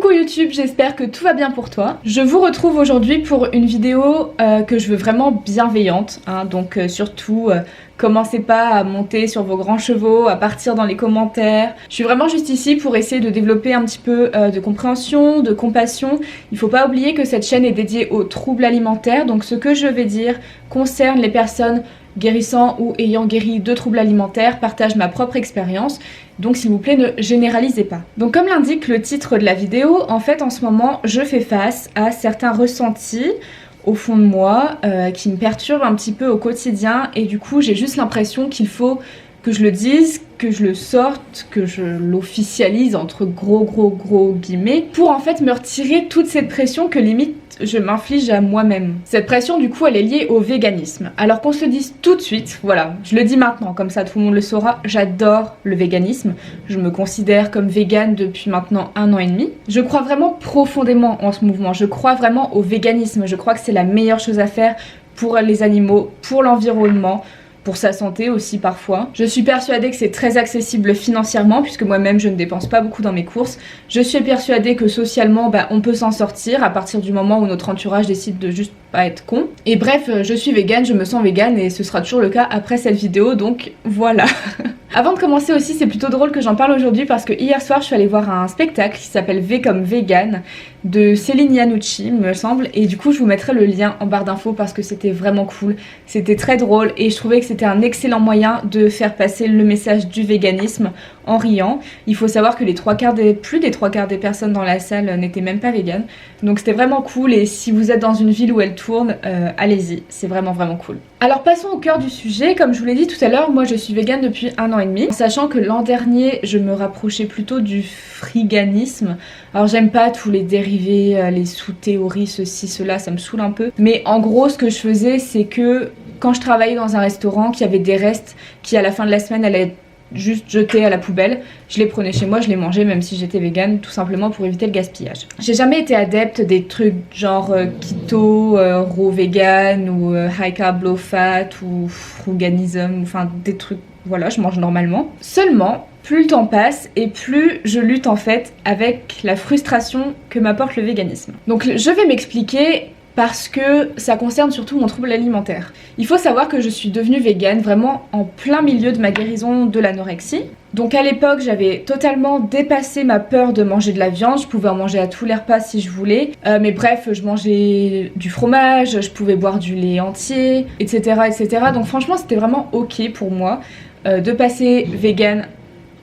Coucou YouTube, j'espère que tout va bien pour toi. Je vous retrouve aujourd'hui pour une vidéo que je veux vraiment bienveillante, hein, donc surtout commencez pas à monter sur vos grands chevaux, à partir dans les commentaires. Je suis vraiment juste ici pour essayer de développer un petit peu de compréhension, de compassion. Il faut pas oublier que cette chaîne est dédiée aux troubles alimentaires, donc ce que je vais dire concerne les personnes guérissant ou ayant guéri de troubles alimentaires, partage ma propre expérience, donc s'il vous plaît ne généralisez pas. Donc comme l'indique le titre de la vidéo, en fait en ce moment je fais face à certains ressentis au fond de moi qui me perturbent un petit peu au quotidien et du coup j'ai juste l'impression qu'il faut que je le dise, que je le sorte, que je l'officialise entre gros guillemets pour en fait me retirer toute cette pression que limite je m'inflige à moi-même. Cette pression du coup elle est liée au véganisme. Alors qu'on se le dise tout de suite, voilà, je le dis maintenant comme ça tout le monde le saura, j'adore le véganisme. Je me considère comme végane depuis maintenant 1 an et demi. Je crois vraiment profondément en ce mouvement, je crois vraiment au véganisme, je crois que c'est la meilleure chose à faire pour les animaux, pour l'environnement, pour sa santé aussi parfois. Je suis persuadée que c'est très accessible financièrement puisque moi-même je ne dépense pas beaucoup dans mes courses. Je suis persuadée que socialement on peut s'en sortir à partir du moment où notre entourage décide de juste pas être con. Et bref, je suis végane, je me sens végane et ce sera toujours le cas après cette vidéo donc voilà. Avant de commencer aussi, c'est plutôt drôle que j'en parle aujourd'hui parce que hier soir je suis allée voir un spectacle qui s'appelle V comme Vegan de Céline Iannucci il me semble et du coup je vous mettrai le lien en barre d'infos parce que c'était vraiment cool, c'était très drôle et je trouvais que c'était un excellent moyen de faire passer le message du véganisme en riant. Il faut savoir que plus des trois quarts des personnes dans la salle n'étaient même pas véganes donc c'était vraiment cool et si vous êtes dans une ville où elle tourne, allez-y, c'est vraiment cool. Alors passons au cœur du sujet, comme je vous l'ai dit tout à l'heure, moi je suis végane depuis 1 an et demi, sachant que l'an dernier je me rapprochais plutôt du friganisme. Alors j'aime pas tous les dérivés, les sous-théories, ceci, cela, ça me saoule un peu. Mais en gros ce que je faisais c'est que quand je travaillais dans un restaurant, qu'il y avait des restes qui à la fin de la semaine allaient être juste jetés à la poubelle, je les prenais chez moi, je les mangeais même si j'étais végane, tout simplement pour éviter le gaspillage. J'ai jamais été adepte des trucs genre keto, raw vegan ou high carb low fat ou fruganism, enfin des trucs, voilà, je mange normalement. Seulement, plus le temps passe et plus je lutte en fait avec la frustration que m'apporte le véganisme. Donc je vais m'expliquer parce que ça concerne surtout mon trouble alimentaire. Il faut savoir que je suis devenue végane vraiment en plein milieu de ma guérison de l'anorexie. Donc à l'époque j'avais totalement dépassé ma peur de manger de la viande, je pouvais en manger à tous les repas si je voulais, mais bref je mangeais du fromage, je pouvais boire du lait entier, etc. Donc franchement c'était vraiment ok pour moi de passer végane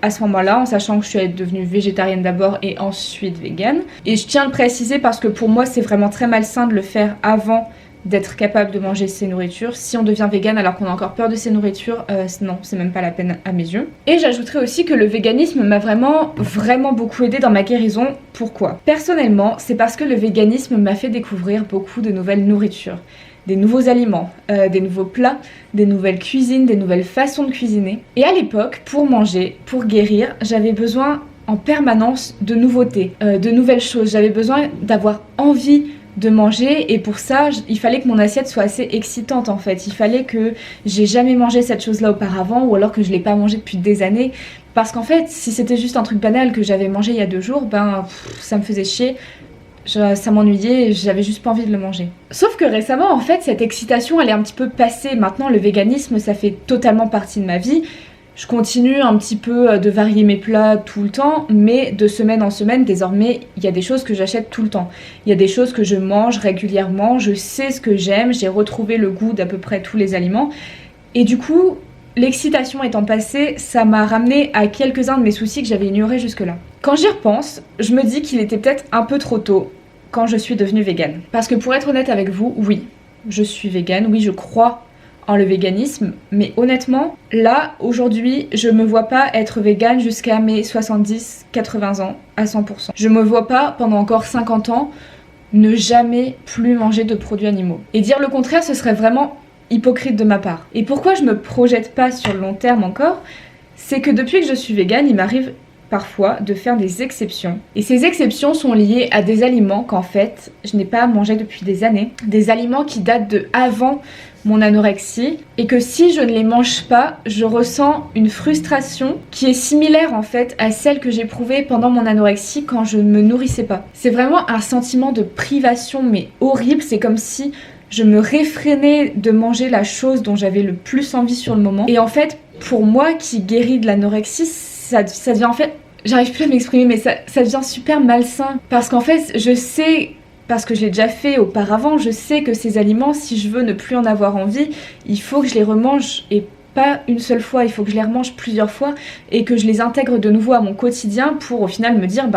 à ce moment-là, en sachant que je suis devenue végétarienne d'abord et ensuite végane. Et je tiens à le préciser parce que pour moi c'est vraiment très malsain de le faire avant d'être capable de manger ces nourritures. Si on devient végane alors qu'on a encore peur de ces nourritures, non, c'est même pas la peine à mes yeux. Et j'ajouterais aussi que le véganisme m'a vraiment beaucoup aidé dans ma guérison. Pourquoi? Personnellement, c'est parce que le véganisme m'a fait découvrir beaucoup de nouvelles nourritures, des nouveaux aliments, des nouveaux plats, des nouvelles cuisines, des nouvelles façons de cuisiner. Et à l'époque, pour manger, pour guérir, j'avais besoin en permanence de nouveautés, de nouvelles choses. J'avais besoin d'avoir envie de manger et pour ça, il fallait que mon assiette soit assez excitante en fait. Il fallait que j'ai jamais mangé cette chose-là auparavant ou alors que je l'ai pas mangé depuis des années. Parce qu'en fait, si c'était juste un truc banal que j'avais mangé il y a 2 jours, ça me faisait chier. Ça m'ennuyait et j'avais juste pas envie de le manger. Sauf que récemment en fait cette excitation elle est un petit peu passée. Maintenant le véganisme ça fait totalement partie de ma vie. Je continue un petit peu de varier mes plats tout le temps, mais de semaine en semaine désormais il y a des choses que j'achète tout le temps. Il y a des choses que je mange régulièrement, je sais ce que j'aime, j'ai retrouvé le goût d'à peu près tous les aliments. Et du coup l'excitation étant passée, ça m'a ramené à quelques-uns de mes soucis que j'avais ignorés jusque-là. Quand j'y repense, je me dis qu'il était peut-être un peu trop tôt quand je suis devenue végane. Parce que pour être honnête avec vous, oui, je suis végane, oui, je crois en le véganisme, mais honnêtement, là, aujourd'hui, je me vois pas être végane jusqu'à mes 70-80 ans, à 100%. Je me vois pas, pendant encore 50 ans, ne jamais plus manger de produits animaux. Et dire le contraire, ce serait vraiment hypocrite de ma part. Et pourquoi je me projette pas sur le long terme encore, c'est que depuis que je suis végane, il m'arrive parfois de faire des exceptions. Et ces exceptions sont liées à des aliments qu'en fait je n'ai pas mangé depuis des années. Des aliments qui datent de avant mon anorexie et que si je ne les mange pas, je ressens une frustration qui est similaire en fait à celle que j'éprouvais pendant mon anorexie quand je ne me nourrissais pas. C'est vraiment un sentiment de privation mais horrible, c'est comme si je me réfrénais de manger la chose dont j'avais le plus envie sur le moment. Et en fait, pour moi qui guéris de l'anorexie, ça devient en fait... J'arrive plus à m'exprimer mais ça devient super malsain parce qu'en fait je sais... Parce que je l'ai déjà fait auparavant, je sais que ces aliments, si je veux ne plus en avoir envie, il faut que je les remange et pas une seule fois, il faut que je les remange plusieurs fois et que je les intègre de nouveau à mon quotidien pour au final me dire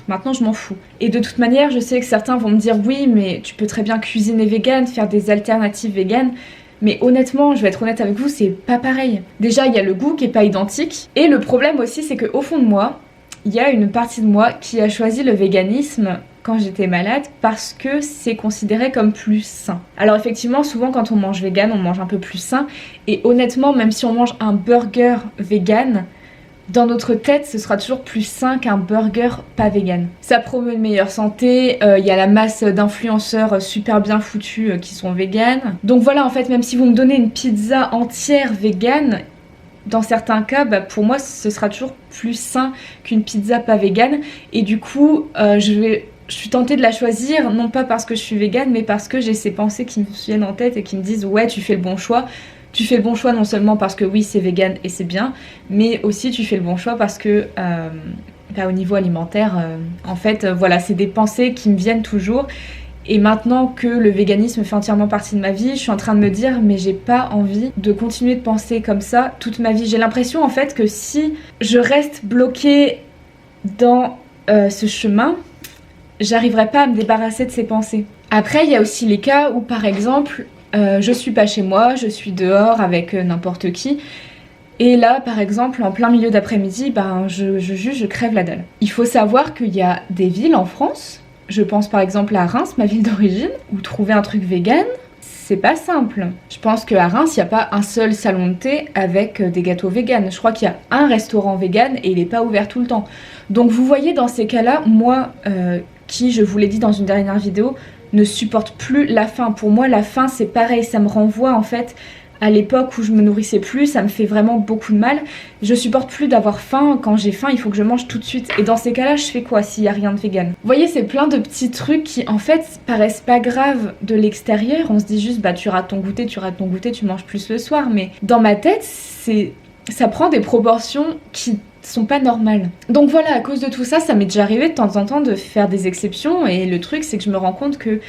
maintenant je m'en fous. Et de toute manière, je sais que certains vont me dire oui, mais tu peux très bien cuisiner vegan, faire des alternatives vegan. Mais honnêtement, je vais être honnête avec vous, c'est pas pareil. Déjà, il y a le goût qui est pas identique et le problème aussi, c'est qu'au fond de moi, il y a une partie de moi qui a choisi le véganisme quand j'étais malade parce que c'est considéré comme plus sain. Alors effectivement, souvent quand on mange vegan, on mange un peu plus sain et honnêtement, même si on mange un burger vegan, dans notre tête, ce sera toujours plus sain qu'un burger pas vegan. Ça promeut une meilleure santé, il y a la masse d'influenceurs super bien foutus qui sont véganes. Donc voilà, en fait, même si vous me donnez une pizza entière végane, dans certains cas, pour moi, ce sera toujours plus sain qu'une pizza pas végane. Et du coup, je suis tentée de la choisir, non pas parce que je suis végane, mais parce que j'ai ces pensées qui me viennent en tête et qui me disent « Ouais, tu fais le bon choix ». Tu fais le bon choix non seulement parce que oui, c'est vegan et c'est bien, mais aussi tu fais le bon choix parce que au niveau alimentaire, en fait, voilà, c'est des pensées qui me viennent toujours. Et maintenant que le véganisme fait entièrement partie de ma vie, je suis en train de me dire mais j'ai pas envie de continuer de penser comme ça toute ma vie. J'ai l'impression en fait que si je reste bloquée dans ce chemin, j'arriverai pas à me débarrasser de ces pensées. Après, il y a aussi les cas où par exemple, je suis pas chez moi, je suis dehors avec n'importe qui. Et là, par exemple, en plein milieu d'après-midi, je crève la dalle. Il faut savoir qu'il y a des villes en France, je pense par exemple à Reims, ma ville d'origine, où trouver un truc vegan, c'est pas simple. Je pense qu'à Reims, il n'y a pas un seul salon de thé avec des gâteaux vegan. Je crois qu'il y a un restaurant vegan et il n'est pas ouvert tout le temps. Donc vous voyez, dans ces cas-là, moi, qui, je vous l'ai dit dans une dernière vidéo, ne supporte plus la faim. Pour moi, la faim, c'est pareil, ça me renvoie en fait à l'époque où je me nourrissais plus, ça me fait vraiment beaucoup de mal. Je supporte plus d'avoir faim. Quand j'ai faim, il faut que je mange tout de suite. Et dans ces cas-là, je fais quoi s'il y a rien de vegan? Vous voyez, c'est plein de petits trucs qui en fait paraissent pas graves de l'extérieur. On se dit juste tu rates ton goûter, tu manges plus le soir. Mais dans ma tête, ça prend des proportions qui sont pas normales. Donc voilà, à cause de tout ça, ça m'est déjà arrivé de temps en temps de faire des exceptions. Et le truc, c'est que je me rends compte que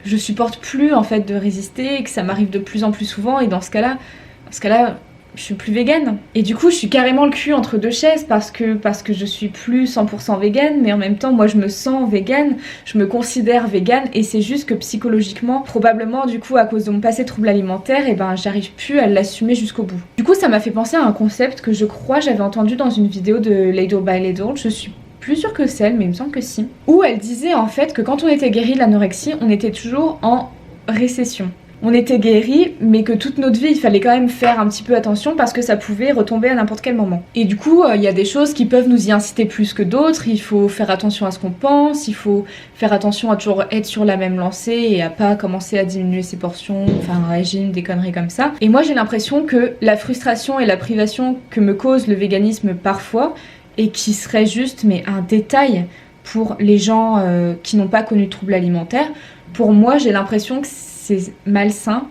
je supporte plus en fait de résister et que ça m'arrive de plus en plus souvent et dans ce cas-là, je suis plus végane. Et du coup, je suis carrément le cul entre deux chaises parce que je suis plus 100% végane, mais en même temps, moi je me sens végane, je me considère végane et c'est juste que psychologiquement, probablement du coup à cause de mon passé trouble alimentaire, j'arrive plus à l'assumer jusqu'au bout. Du coup, ça m'a fait penser à un concept que je crois j'avais entendu dans une vidéo de Ladle by Ladle, je suis plus sûre que celle, mais il me semble que si. Où elle disait en fait que quand on était guéri de l'anorexie, on était toujours en récession. On était guéri, mais que toute notre vie, il fallait quand même faire un petit peu attention parce que ça pouvait retomber à n'importe quel moment. Et du coup, il y a des choses qui peuvent nous y inciter plus que d'autres. Il faut faire attention à ce qu'on pense, il faut faire attention à toujours être sur la même lancée et à pas commencer à diminuer ses portions, faire un régime, des conneries comme ça. Et moi, j'ai l'impression que la frustration et la privation que me cause le véganisme parfois, et qui serait juste un détail pour les gens qui n'ont pas connu de troubles alimentaires, pour moi j'ai l'impression que c'est malsain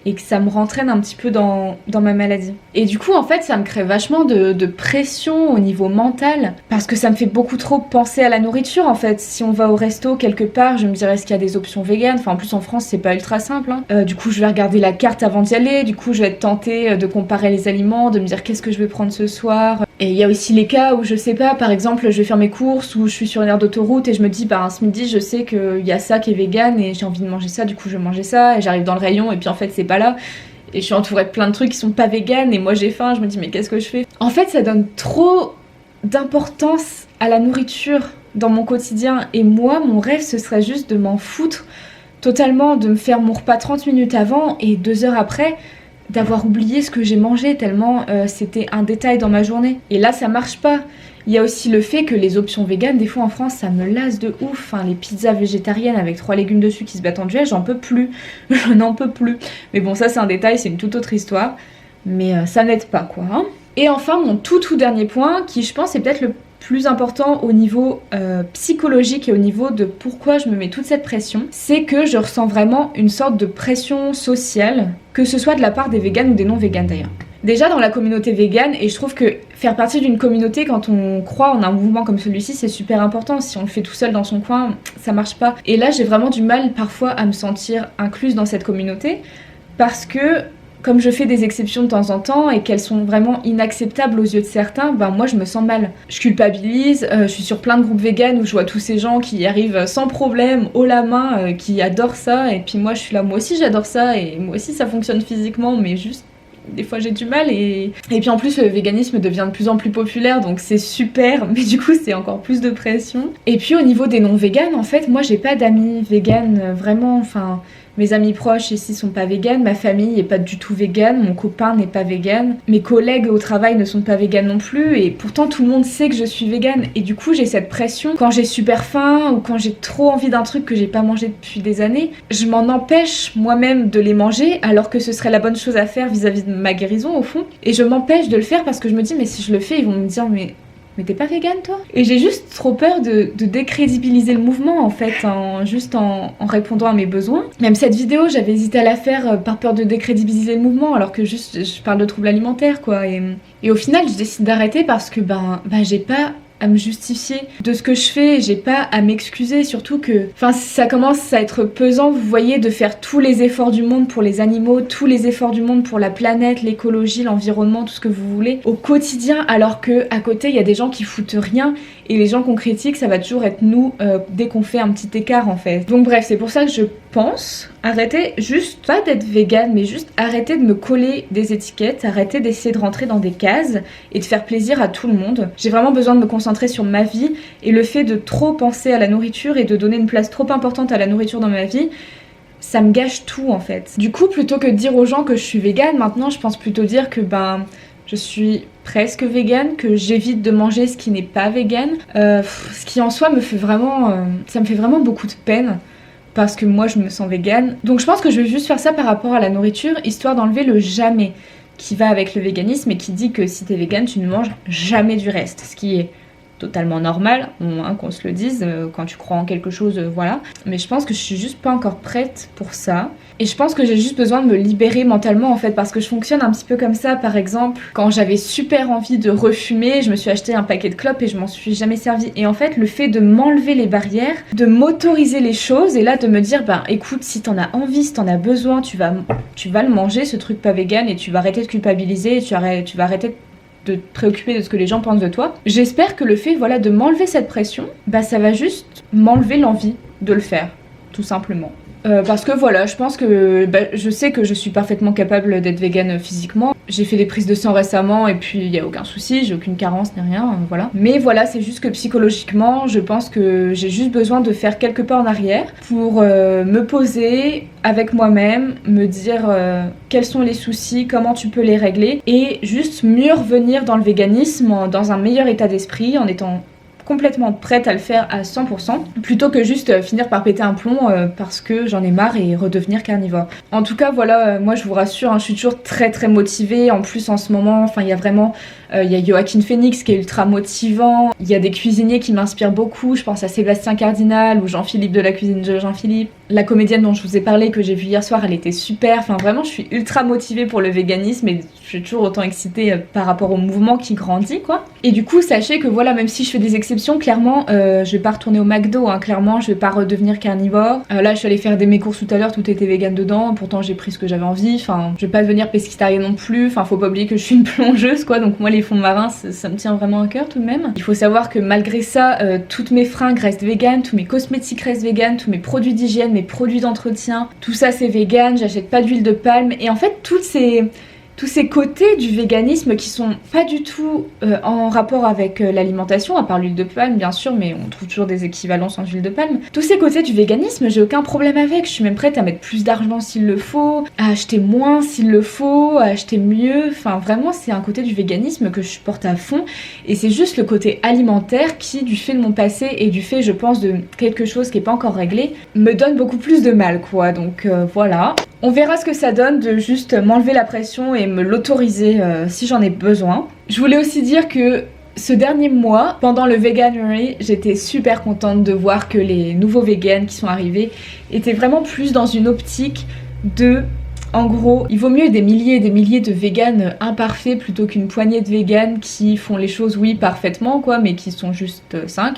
et que ça me rentraîne un petit peu dans ma maladie. Et du coup en fait ça me crée vachement de pression au niveau mental parce que ça me fait beaucoup trop penser à la nourriture en fait. Si on va au resto quelque part, je me dirais est-ce qu'il y a des options véganes, en plus en France c'est pas ultra simple hein. Du coup je vais regarder la carte avant d'y aller, du coup je vais être tentée de comparer les aliments, de me dire qu'est-ce que je vais prendre ce soir. Et il y a aussi les cas où je sais pas, par exemple je vais faire mes courses ou je suis sur une aire d'autoroute et je me dis ce midi je sais qu'il y a ça qui est vegan et j'ai envie de manger ça, du coup je vais manger ça et j'arrive dans le rayon et puis en fait c'est pas là et je suis entourée de plein de trucs qui sont pas vegan et moi j'ai faim, je me dis mais qu'est-ce que je fais? En fait ça donne trop d'importance à la nourriture dans mon quotidien et moi mon rêve ce serait juste de m'en foutre totalement, de me faire mon repas 30 minutes avant et 2 heures après d'avoir oublié ce que j'ai mangé tellement c'était un détail dans ma journée. Et là ça marche pas. Il y a aussi le fait que les options véganes, des fois en France, ça me lasse de ouf. Enfin, les pizzas végétariennes avec 3 légumes dessus qui se battent en duel, j'en peux plus. Je n'en peux plus. Mais bon, ça c'est un détail, c'est une toute autre histoire. Mais ça n'aide pas, quoi. Hein. Et enfin, mon tout dernier point, qui je pense est peut-être le plus important au niveau psychologique et au niveau de pourquoi je me mets toute cette pression, c'est que je ressens vraiment une sorte de pression sociale, que ce soit de la part des véganes ou des non-véganes d'ailleurs. Déjà dans la communauté végane, et je trouve que faire partie d'une communauté quand on croit en un mouvement comme celui-ci, c'est super important. Si on le fait tout seul dans son coin, ça marche pas. Et là, j'ai vraiment du mal parfois à me sentir incluse dans cette communauté, parce que comme je fais des exceptions de temps en temps et qu'elles sont vraiment inacceptables aux yeux de certains, ben moi je me sens mal. Je culpabilise, je suis sur plein de groupes véganes où je vois tous ces gens qui y arrivent sans problème, haut la main, qui adorent ça, et puis moi je suis là, moi aussi j'adore ça, et moi aussi ça fonctionne physiquement, mais juste des fois j'ai du mal et puis en plus le véganisme devient de plus en plus populaire donc c'est super mais du coup c'est encore plus de pression. Et puis au niveau des non-véganes en fait moi j'ai pas d'amis véganes vraiment, enfin mes amis proches ici sont pas véganes, ma famille est pas du tout végane, mon copain n'est pas végane, mes collègues au travail ne sont pas véganes non plus et pourtant tout le monde sait que je suis végane et du coup j'ai cette pression quand j'ai super faim ou quand j'ai trop envie d'un truc que j'ai pas mangé depuis des années, je m'en empêche moi-même de les manger alors que ce serait la bonne chose à faire vis-à-vis de ma guérison au fond et je m'empêche de le faire parce que je me dis mais si je le fais ils vont me dire mais t'es pas végane toi? Et j'ai juste trop peur de décrédibiliser le mouvement en fait, en répondant à mes besoins. Même cette vidéo, j'avais hésité à la faire par peur de décrédibiliser le mouvement alors que juste je parle de troubles alimentaires quoi. Et au final, je décide d'arrêter parce que j'ai pas à me justifier de ce que je fais, j'ai pas à m'excuser, surtout que ça commence à être pesant, vous voyez, de faire tous les efforts du monde pour les animaux, tous les efforts du monde pour la planète, l'écologie, l'environnement, tout ce que vous voulez, au quotidien, alors que à côté il y a des gens qui foutent rien et les gens qu'on critique, ça va toujours être nous dès qu'on fait un petit écart en fait. Donc bref, c'est pour ça que je pense arrêter juste, pas d'être végane, mais juste arrêter de me coller des étiquettes, arrêter d'essayer de rentrer dans des cases et de faire plaisir à tout le monde. J'ai vraiment besoin de me concentrer sur ma vie et le fait de trop penser à la nourriture et de donner une place trop importante à la nourriture dans ma vie, ça me gâche tout en fait. Du coup, plutôt que de dire aux gens que je suis végane, maintenant je pense plutôt dire que je suis presque végane, que j'évite de manger ce qui n'est pas végane, ce qui en soi me fait vraiment, ça me fait vraiment beaucoup de peine. Parce que moi je me sens végane. Donc je pense que je vais juste faire ça par rapport à la nourriture, histoire d'enlever le jamais qui va avec le véganisme et qui dit que si t'es végane, tu ne manges jamais du reste. Ce qui est totalement normal, qu'on se le dise, quand tu crois en quelque chose, voilà. Mais je pense que je suis juste pas encore prête pour ça. Et je pense que j'ai juste besoin de me libérer mentalement en fait, parce que je fonctionne un petit peu comme ça. Par exemple, quand j'avais super envie de refumer, je me suis acheté un paquet de clopes et je m'en suis jamais servi. Et en fait, le fait de m'enlever les barrières, de m'autoriser les choses et là de me dire, écoute, si t'en as envie, si t'en as besoin, tu vas le manger, ce truc pas vegan, et tu vas arrêter de culpabiliser, et tu vas arrêter de te préoccuper de ce que les gens pensent de toi. J'espère que le fait de m'enlever cette pression, ça va juste m'enlever l'envie de le faire, tout simplement. Parce que je pense que je sais que je suis parfaitement capable d'être végane physiquement. J'ai fait des prises de sang récemment et puis il n'y a aucun souci, j'ai aucune carence ni rien, voilà. Mais voilà, c'est juste que psychologiquement, je pense que j'ai juste besoin de faire quelques pas en arrière pour me poser avec moi-même, me dire quels sont les soucis, comment tu peux les régler et juste mieux revenir dans le véganisme dans un meilleur état d'esprit en étant complètement prête à le faire à 100% plutôt que juste finir par péter un plomb parce que j'en ai marre et redevenir carnivore. En tout cas moi je vous rassure, je suis toujours très très motivée. En plus en ce moment, il y a vraiment il y a Joaquin Phoenix qui est ultra motivant, il y a des cuisiniers qui m'inspirent beaucoup, je pense à Sébastien Cardinal ou Jean-Philippe de la cuisine de Jean-Philippe. La comédienne dont je vous ai parlé que j'ai vue hier soir, elle était super, vraiment je suis ultra motivée pour le véganisme et je suis toujours autant excitée par rapport au mouvement qui grandit quoi. Et du coup sachez que même si je fais des exceptions, clairement je vais pas retourner au McDo, clairement je vais pas redevenir carnivore. Là je suis allée faire mes courses tout à l'heure, tout était vegan dedans, pourtant j'ai pris ce que j'avais envie, je vais pas devenir pescitarienne non plus, faut pas oublier que je suis une plongeuse quoi, donc moi les fonds marins ça me tient vraiment à cœur tout de même. Il faut savoir que malgré ça, toutes mes fringues restent véganes, tous mes cosmétiques restent véganes, tous mes produits d'hygiène, mes produits d'entretien, tout ça c'est vegan, j'achète pas d'huile de palme et en fait toutes ces tous ces côtés du véganisme qui sont pas du tout en rapport avec l'alimentation, à part l'huile de palme bien sûr, mais on trouve toujours des équivalences en huile de palme. Tous ces côtés du véganisme, j'ai aucun problème avec, je suis même prête à mettre plus d'argent s'il le faut, à acheter moins s'il le faut, à acheter mieux, enfin vraiment c'est un côté du véganisme que je supporte à fond, et c'est juste le côté alimentaire qui, du fait de mon passé et du fait je pense de quelque chose qui est pas encore réglé, me donne beaucoup plus de mal quoi, donc voilà. On verra ce que ça donne de juste m'enlever la pression et me l'autoriser si j'en ai besoin. Je voulais aussi dire que ce dernier mois, pendant le Veganuary, j'étais super contente de voir que les nouveaux vegans qui sont arrivés étaient vraiment plus dans une optique de... En gros, il vaut mieux des milliers et des milliers de véganes imparfaits plutôt qu'une poignée de véganes qui font les choses, oui, parfaitement, quoi, mais qui sont juste 5.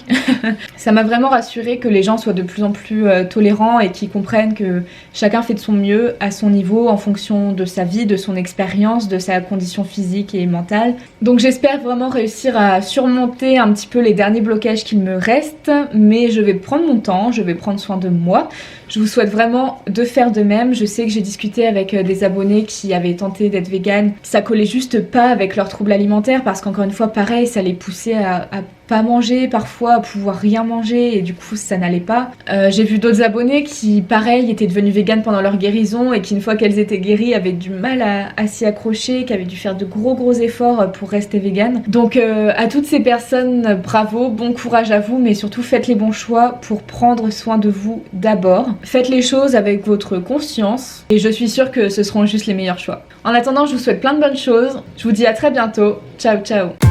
Ça m'a vraiment rassurée que les gens soient de plus en plus tolérants et qu'ils comprennent que chacun fait de son mieux à son niveau en fonction de sa vie, de son expérience, de sa condition physique et mentale. Donc j'espère vraiment réussir à surmonter un petit peu les derniers blocages qu'il me reste, mais je vais prendre mon temps, je vais prendre soin de moi. Je vous souhaite vraiment de faire de même. Je sais que j'ai discuté avec des abonnés qui avaient tenté d'être véganes. Ça collait juste pas avec leurs troubles alimentaires parce qu'encore une fois, pareil, ça les poussait à pas manger, parfois à pouvoir rien manger et du coup ça n'allait pas. J'ai vu d'autres abonnés qui, pareil, étaient devenus véganes pendant leur guérison et qui, une fois qu'elles étaient guéries, avaient du mal à s'y accrocher, qui avaient dû faire de gros efforts pour rester véganes. Donc à toutes ces personnes, bravo, bon courage à vous, mais surtout faites les bons choix pour prendre soin de vous d'abord. Faites les choses avec votre conscience et je suis sûre que ce seront juste les meilleurs choix. En attendant, je vous souhaite plein de bonnes choses. Je vous dis à très bientôt. Ciao ciao.